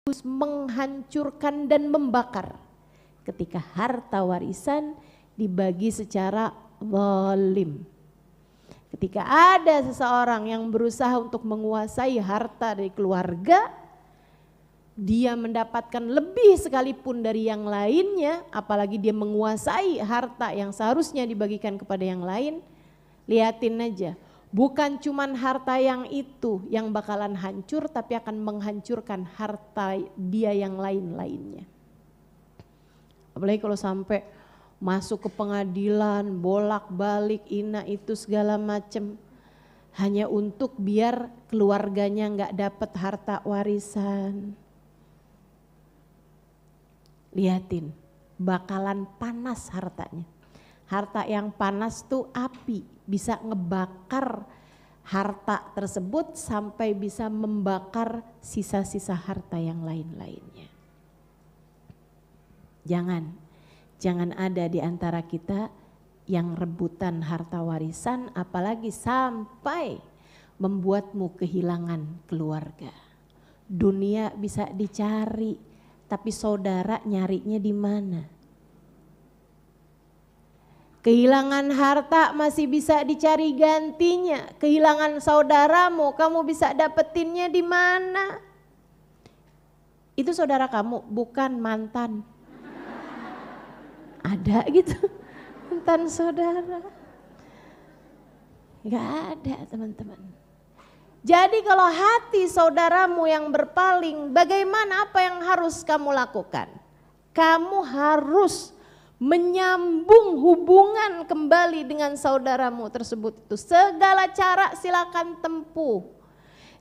menghancurkan dan membakar ketika harta warisan dibagi secara zalim. Ketika ada seseorang yang berusaha untuk menguasai harta dari keluarga, dia mendapatkan lebih sekalipun dari yang lainnya, apalagi dia menguasai harta yang seharusnya dibagikan kepada yang lain, liatin aja. Bukan cuman harta yang itu yang bakalan hancur, tapi akan menghancurkan harta dia yang lain-lainnya. Apalagi kalau sampai masuk ke pengadilan, bolak-balik, itu segala macam. Hanya untuk biar keluarganya gak dapat harta warisan. Liatin, bakalan panas hartanya. Harta yang panas tuh api, bisa ngebakar harta tersebut sampai bisa membakar sisa-sisa harta yang lain-lainnya. Jangan ada di antara kita yang rebutan harta warisan, apalagi sampai membuatmu kehilangan keluarga. Dunia bisa dicari, tapi saudara nyarinya di mana? Kehilangan harta masih bisa dicari gantinya. Kehilangan saudaramu, kamu bisa dapetinnya di mana? Itu saudara kamu, bukan mantan. Ada gitu, mantan saudara. Gak ada teman-teman. Jadi kalau hati saudaramu yang berpaling, bagaimana, apa yang harus kamu lakukan? Kamu harus menyambung hubungan kembali dengan saudaramu tersebut itu. Segala cara silakan tempuh.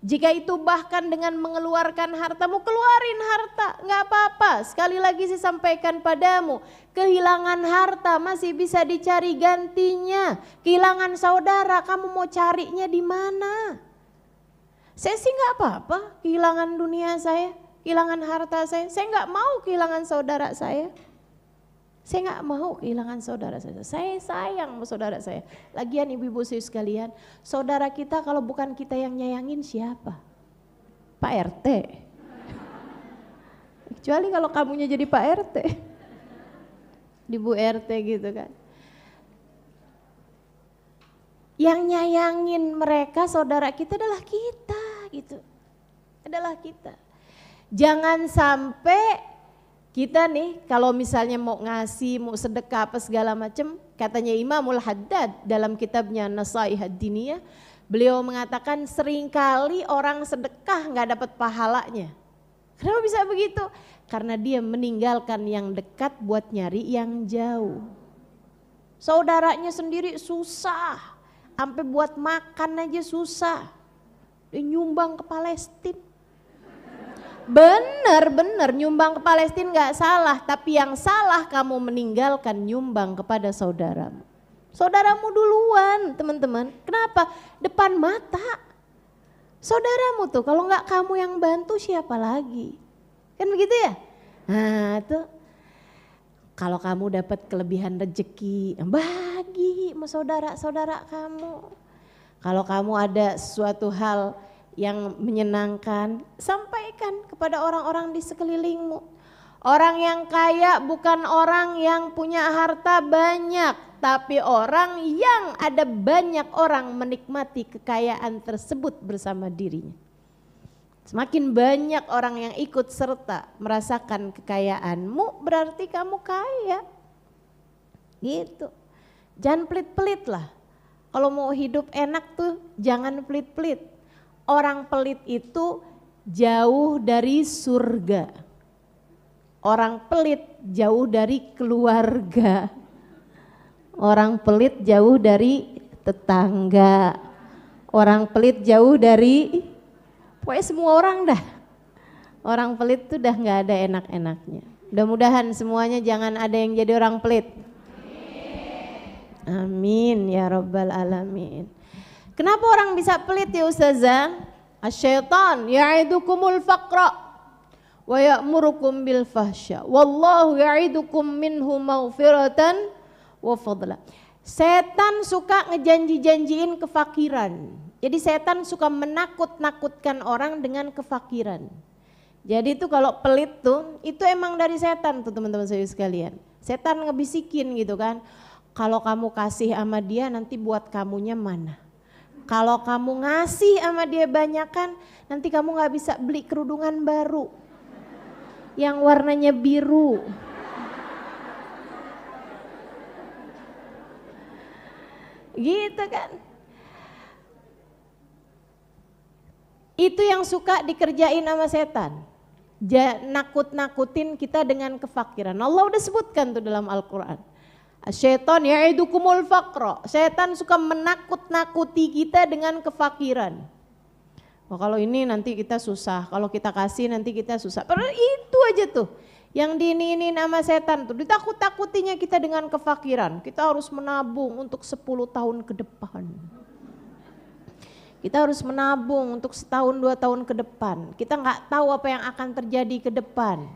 Jika itu bahkan dengan mengeluarkan hartamu, keluarin harta, nggak apa-apa. Sekali lagi saya sampaikan padamu, kehilangan harta masih bisa dicari gantinya. Kehilangan saudara, kamu mau carinya di mana? Saya sih nggak apa-apa kehilangan dunia saya, kehilangan harta saya nggak mau kehilangan saudara saya. Saya nggak mau kehilangan saudara saya sayang sama saudara saya. Lagian ibu-ibu saya sekalian, saudara kita kalau bukan kita yang nyayangin siapa? Pak RT. Kecuali kalau kamunya jadi Pak RT. Di Bu RT gitu kan. Yang nyayangin mereka saudara kita adalah kita gitu. Adalah kita. Jangan sampai kita nih kalau misalnya mau ngasih, mau sedekah apa segala macam, katanya Imamul Haddad dalam kitabnya Nasaih Ad-Diniyah, beliau mengatakan seringkali orang sedekah nggak dapat pahalanya. Kenapa bisa begitu? Karena dia meninggalkan yang dekat buat nyari yang jauh. Saudaranya sendiri susah, sampai buat makan aja susah. Dia nyumbang ke Palestina. Benar nyumbang ke Palestina nggak salah, tapi yang salah kamu meninggalkan nyumbang kepada saudaramu. Saudaramu duluan teman-teman, kenapa? Depan mata. Saudaramu tuh kalau nggak kamu yang bantu siapa lagi? Kan begitu ya? Nah tuh kalau kamu dapat kelebihan rezeki, bagi sama saudara-saudara kamu. Kalau kamu ada suatu hal yang menyenangkan, sampaikan kepada orang-orang di sekelilingmu. Orang yang kaya bukan orang yang punya harta banyak, tapi orang yang ada banyak orang menikmati kekayaan tersebut bersama dirinya. Semakin banyak orang yang ikut serta merasakan kekayaanmu, berarti kamu kaya. Gitu. Jangan pelit-pelit lah. Kalau mau hidup enak tuh jangan pelit-pelit. Orang pelit itu jauh dari surga. Orang pelit jauh dari keluarga. Orang pelit jauh dari tetangga. Orang pelit jauh dari, pokoknya semua orang dah. Orang pelit tuh udah gak ada enak-enaknya. Mudah-mudahan semuanya jangan ada yang jadi orang pelit. Amin ya rabbal alamin. Kenapa orang bisa pelit ya Ustazah? Asyaitan ya'idukumul faqra wa ya'murukum bil fahsya. Wallahu ya'idukum minhu maghfiratan wa fadla. Setan suka ngejanji-janjiin kefakiran. Jadi setan suka menakut-nakutkan orang dengan kefakiran. Jadi tuh kalau pelit tuh, itu emang dari setan tuh teman-teman saya sekalian. Setan ngebisikin gitu kan, kalau kamu kasih sama dia nanti buat kamunya mana. Kalau kamu ngasih sama dia banyakan, nanti kamu gak bisa beli kerudungan baru. Yang warnanya biru. Gitu kan. Itu yang suka dikerjain sama setan. Nakut-nakutin kita dengan kefakiran. Allah udah sebutkan tuh dalam Al-Quran. Syaitan ya'idukumul faqra. Setan suka menakut-nakuti kita dengan kefakiran. Oh, kalau ini nanti kita susah, kalau kita kasih nanti kita susah. Padahal itu aja tuh yang diini nama setan tuh. Ditakut-takutinya kita dengan kefakiran. Kita harus menabung untuk 10 tahun ke depan. Kita harus menabung untuk setahun 2 tahun ke depan. Kita nggak tahu apa yang akan terjadi ke depan.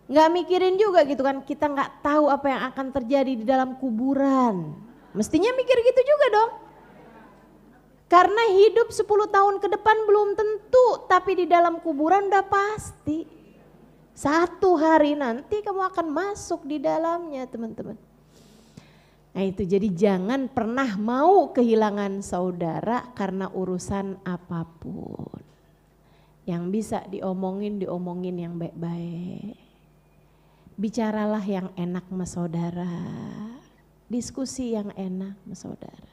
Nggak mikirin juga gitu kan, kita nggak tahu apa yang akan terjadi di dalam kuburan. Mestinya mikir gitu juga dong. Karena hidup 10 tahun ke depan belum tentu, tapi di dalam kuburan udah pasti. Satu hari nanti kamu akan masuk di dalamnya teman-teman. Nah itu, jadi jangan pernah mau kehilangan saudara karena urusan apapun. Yang bisa diomongin yang baik-baik. Bicaralah yang enak sama saudara. Diskusi yang enak sama saudara.